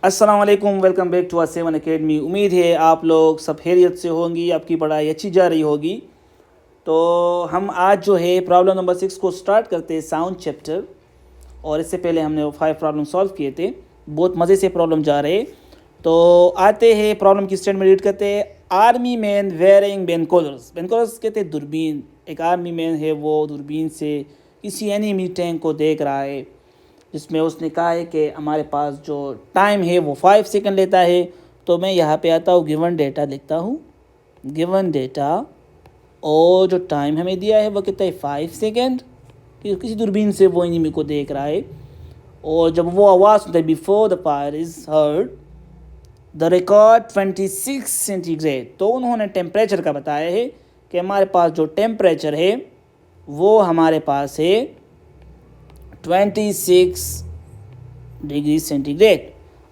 अस्सलाम वालेकुम, welcome back to R seven academy. उम्मीद है आप लोग सब खैरियत से होंगी, आपकी पढ़ाई अच्छी जा रही होगी। तो हम आज जो है प्रॉब्लम नंबर 6 को स्टार्ट करते हैं, साउंड चैप्टर। और इससे पहले हमने वो 5 प्रॉब्लम सॉल्व किए थे, बहुत मज़े से प्रॉब्लम जा रहे। तो आते हैं प्रॉब्लम की स्टेटमेंट रीड करते हैं। Army man wearing binoculars. Binoculars कहते हैं दूरबीन। एक आर्मी मैन है, वो दूरबीन से किसी एनिमी टैंक को देख रहा है, जिसमें उसने कहा है कि हमारे पास जो टाइम है वो 5 सेकंड लेता है। तो मैं यहाँ पे आता हूँ, गिवन डेटा लिखता हूँ, गिवन डेटा, और जो टाइम हमें दिया है वो कितना है 5 सेकंड। किसी दूरबीन से वो एनिमी को देख रहा है, और जब वो आवाज़ सुनता है, before the fire is heard the record 26 centigrade. तो उन्होंने टेम्परेचर का बताया है कि हमारे पास जो टेम्परेचर है वो हमारे पास है 26 degree centigrade.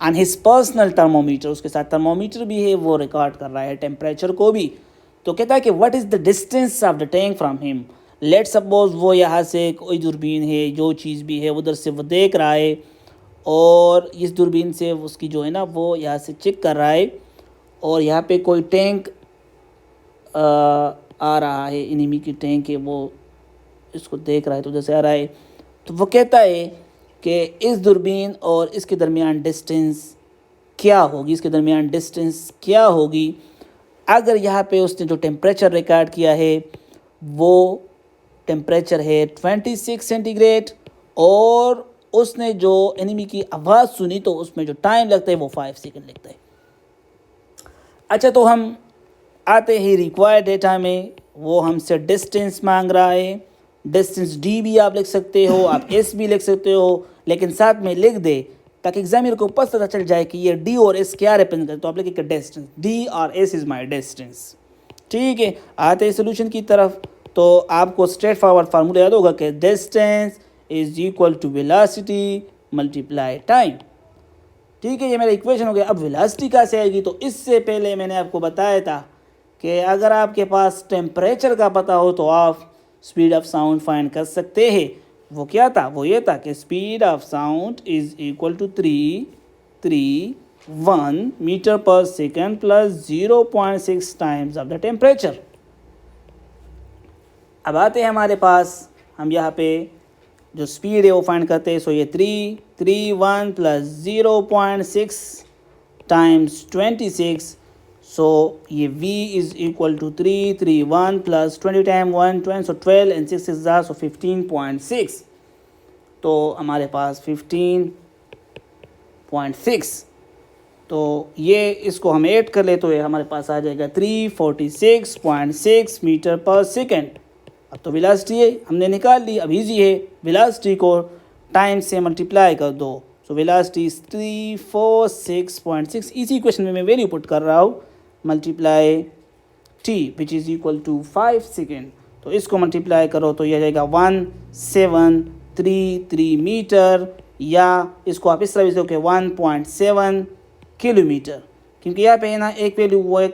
And his personal thermometer, उसके साथ थर्मोमीटर भी है, वो रिकॉर्ड कर रहा है टेम्परेचर को भी। तो कहता है कि what is the distance of the tank from him. Let suppose वो यहाँ से कोई दूरबीन है, जो चीज़ भी है उधर से वो देख रहा है, और इस दूरबीन से उसकी जो है ना वो यहाँ से चेक कर रहा है, और यहाँ पे कोई टैंक आ रहा है, एनिमी की टैंक है, वो इसको देख रहा है, तो उधर से आ रहा है। तो वो कहता है कि इस दूरबीन और इसके दरमियान डिस्टेंस क्या होगी, इसके दरमियान डिस्टेंस क्या होगी अगर यहाँ पे उसने जो टेम्परेचर रिकॉर्ड किया है वो टेम्परेचर है 26 सेंटीग्रेड, और उसने जो एनिमी की आवाज़ सुनी तो उसमें जो टाइम लगता है वो 5 सेकंड लगता है। अच्छा, तो हम आते हैं रिक्वायर्ड डेटा में। वो हमसे डिस्टेंस मांग रहा है। डिस्टेंस डी भी आप लिख सकते हो, आप एस भी लिख सकते हो, लेकिन साथ में लिख दे ताकि एग्जामिनर को पता चल जाए कि ये डी और एस क्या रिप्रेजेंट करते। तो आप लिखिए डिस्टेंस, डी और एस इज़ माय डिस्टेंस। ठीक है, आते हैं सोल्यूशन की तरफ। तो आपको स्ट्रेट फॉरवर्ड फार्मूला याद होगा कि distance is equal to velocity multiply time. ठीक है, ये मेरा इक्वेशन हो गया। अब वेलोसिटी कहाँ से आएगी? तो इससे पहले मैंने आपको बताया था कि अगर आपके पास टेम्परेचर का पता हो तो आप स्पीड ऑफ साउंड फाइंड कर सकते हैं। वो क्या था? वो ये था कि speed of sound is equal to 331 metre per second plus 0.6 times of the temperature. अब आते हैं हमारे पास, हम यहाँ पे जो स्पीड है वो फाइंड करते हैं। सो ये 331 प्लस 0.6 टाइम्स 26। सो ये v is equal to 331 plus 20 time 1 20, so 12 and 6 is so 15.6। तो हमारे पास 15.6। तो ये इसको हम ऐड कर ले तो ये हमारे पास आ जाएगा 346.6 मीटर पर सेकेंड। अब तो वेलोसिटी है हमने निकाल ली। अब इजी है, वेलोसिटी को टाइम से मल्टीप्लाई कर दो। So velocity is 346.6। इसी क्वेश्चन में मैं वैल्यू पुट कर रहा हूँ, multiply t which is equal to 5 second. तो इसको मल्टीप्लाई करो तो यह जाएगा 1733 मीटर, या इसको आप इस तरह से 1.7 किलोमीटर, क्योंकि यहाँ पे है ना एक वैल्यू वो 1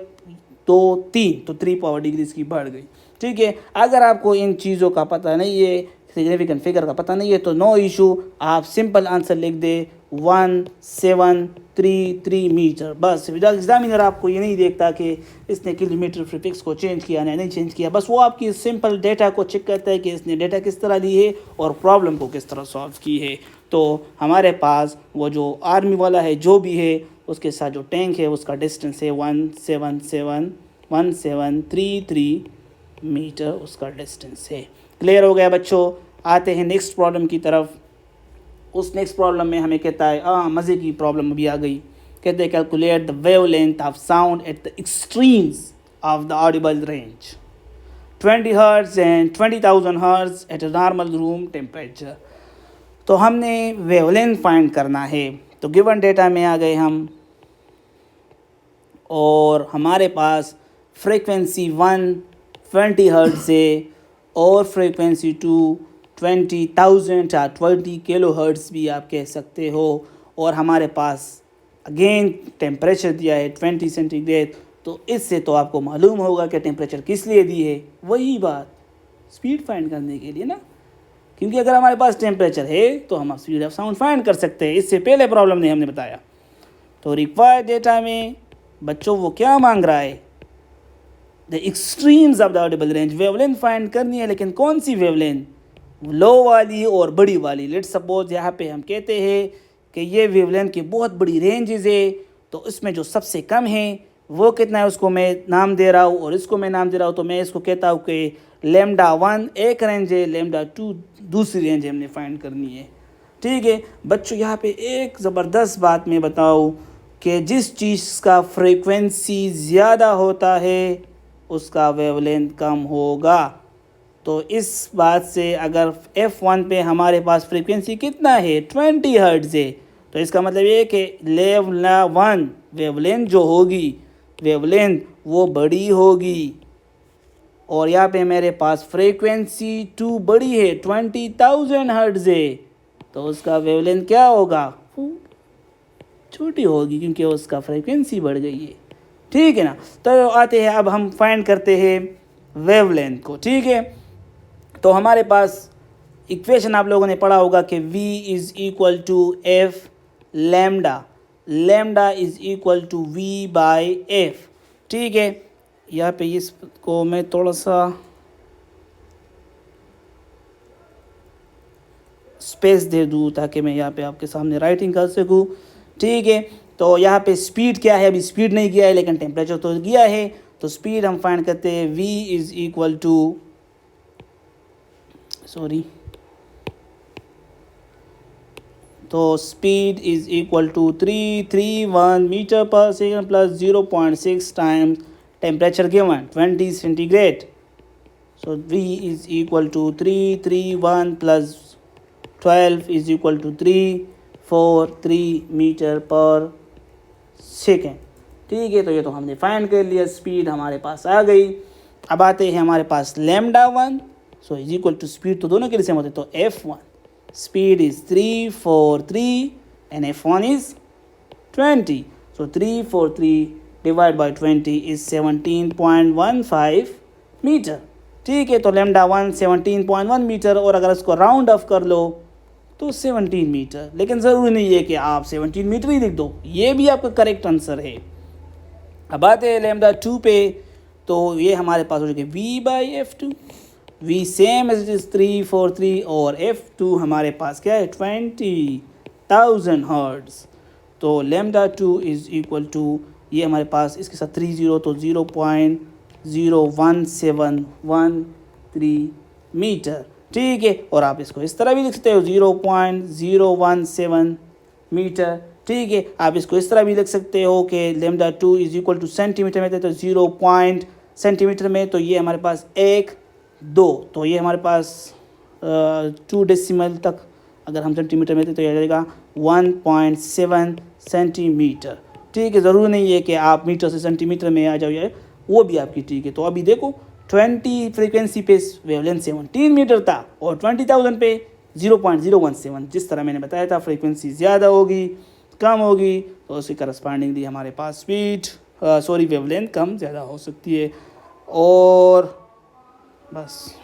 2 3, तो 3 पावर डिग्री इसकी बढ़ गई। ठीक है, अगर आपको इन चीज़ों का पता नहीं है, सिग्निफिकेंट फिगर का पता नहीं है, तो नो इशू, आप सिंपल आंसर लिख दे 1733 मीटर। बस एग्जामिनर आपको ये नहीं देखता कि इसने किलोमीटर प्रीफिक्स को चेंज किया नहीं चेंज किया, बस वो आपकी सिंपल डेटा को चेक करता है कि इसने डेटा किस तरह ली है और प्रॉब्लम को किस तरह सॉल्व की है। तो हमारे पास वो जो आर्मी वाला है जो भी है, उसके साथ जो टैंक है उसका डिस्टेंस है 1733 मीटर, उसका डिस्टेंस है। क्लियर हो गया बच्चों? आते हैं नेक्स्ट प्रॉब्लम की तरफ। उस नेक्स्ट प्रॉब्लम में हमें कहता है, मज़े की प्रॉब्लम अभी आ गई। कहते हैं calculate the wavelength of sound at the extremes of the Audible range 20 hertz and 20,000 hertz at a normal room temperature. तो हमने वेवलेंथ फाइंड करना है। तो गिवन डेटा में आ गए हम, और हमारे पास फ्रीक्वेंसी 1 20 हर्ट्ज से, और फ्रीक्वेंसी 2 20,000 या 20 किलो हर्ट्ज भी आप कह सकते हो, और हमारे पास अगेन टेम्परेचर दिया है 20 सेंटीग्रेड। तो इससे तो आपको मालूम होगा कि टेम्परेचर किस लिए दी है, वही बात स्पीड फाइंड करने के लिए ना, क्योंकि अगर हमारे पास टेम्परेचर है तो हम स्पीड ऑफ साउंड फाइंड कर सकते हैं। इससे पहले प्रॉब्लम नहीं हमने बताया। तो रिक्वायर्ड डेटा में बच्चों वो क्या मांग रहा है, the extremes of the Audible range, wavelength find करनी है, लेकिन कौन सी वेवलेंथ, लो वाली और बड़ी वाली। लेट्स सपोज यहाँ पे हम कहते हैं कि ये वेवलेंथ की बहुत बड़ी रेंजेस है, तो इसमें जो सबसे कम है वो कितना है उसको मैं नाम दे रहा हूँ और इसको मैं नाम दे रहा हूँ। तो मैं इसको कहता हूँ कि λ1 एक रेंज है, λ2 दूसरी रेंज हमने फाइंड करनी है। ठीक है बच्चों, यहाँ पे एक ज़बरदस्त बात मैं बताऊँ कि जिस चीज़ का फ्रीक्वेंसी ज़्यादा होता है उसका वेवलेंथ कम होगा। तो इस बात से अगर F1 पे हमारे पास फ्रीक्वेंसी कितना है 20 हर्ट्ज़ है, तो इसका मतलब ये कि λ1 वेवलेंथ जो होगी, वेवलेंथ वो बड़ी होगी। और यहाँ पे मेरे पास फ्रीक्वेंसी 2 बड़ी है, 20,000 हर्ट्ज़ है, तो उसका वेवलेंथ क्या होगा, छोटी होगी क्योंकि उसका फ्रीक्वेंसी बढ़ गई है। ठीक है ना। तो आते हैं अब हम फाइंड करते हैं वेवलेंथ को। ठीक है, तो हमारे पास इक्वेशन आप लोगों ने पढ़ा होगा कि v is equal to f lambda, lambda is equal to v by f। ठीक है, यहाँ पे इसको मैं थोड़ा सा स्पेस दे दूँ ताकि मैं यहाँ पे आपके सामने राइटिंग कर सकूँ। ठीक है, तो यहाँ पे स्पीड क्या है, अभी स्पीड नहीं गया है लेकिन टेम्परेचर तो गया है। तो स्पीड हम फाइंड करते हैं v is equal to, sorry, तो speed is equal to 331 metre per second plus 0.6 times temperature given 20 centigrade. So v is equal to 331 plus 12 is equal to 343 metre per second. ठीक है, तो ये तो हमने फाइंड कर लिया, स्पीड हमारे पास आ गई। अब आते हैं हमारे पास λ1, so is equal to speed तो दोनों के लिए सेम होते हैं, तो F1 speed is 343 and F1 is 20। So 343 divide by 20 is 17.15 metre. ठीक है, तो λ1 17.1 मीटर, और अगर इसको राउंड ऑफ कर लो तो 17 मीटर, लेकिन ज़रूरी नहीं है कि आप 17 मीटर ही लिख दो, ये भी आपका करेक्ट आंसर है। अब आते हैं λ2 पे, तो ये हमारे पास हो जाएगा v by F2, v same as it is 343 और F2 हमारे पास क्या है 20,000 हर्ट्ज़। तो λ2 इज़ इक्वल टू, ये हमारे पास इसके साथ 30 तो 0.01713 मीटर। ठीक है, और आप इसको इस तरह भी लिख सकते हो 0.017 मीटर। ठीक है, आप इसको इस तरह भी लिख सकते हो कि λ2 इज़ इक्वल टू सेंटीमीटर में, तो 0 पॉइंट सेंटीमीटर में, तो ये हमारे पास 1 2, तो ये हमारे पास 2 डेसिमल तक अगर हम सेंटीमीटर में थे तो ये आ जाएगा 1.7 सेंटीमीटर। ठीक है, ज़रूरी नहीं है कि आप मीटर से सेंटीमीटर में आ जाओ, वो भी आपकी ठीक है। तो अभी देखो 20 फ्रीक्वेंसी पे वेवलेंथ 17 मीटर था और 20,000 पे 0.017, जिस तरह मैंने बताया था फ्रीक्वेंसी ज़्यादा होगी कम होगी तो उसके करस्पॉन्डिंगली हमारे पास स्पीड वेवलेंथ कम ज़्यादा हो सकती है। और बस।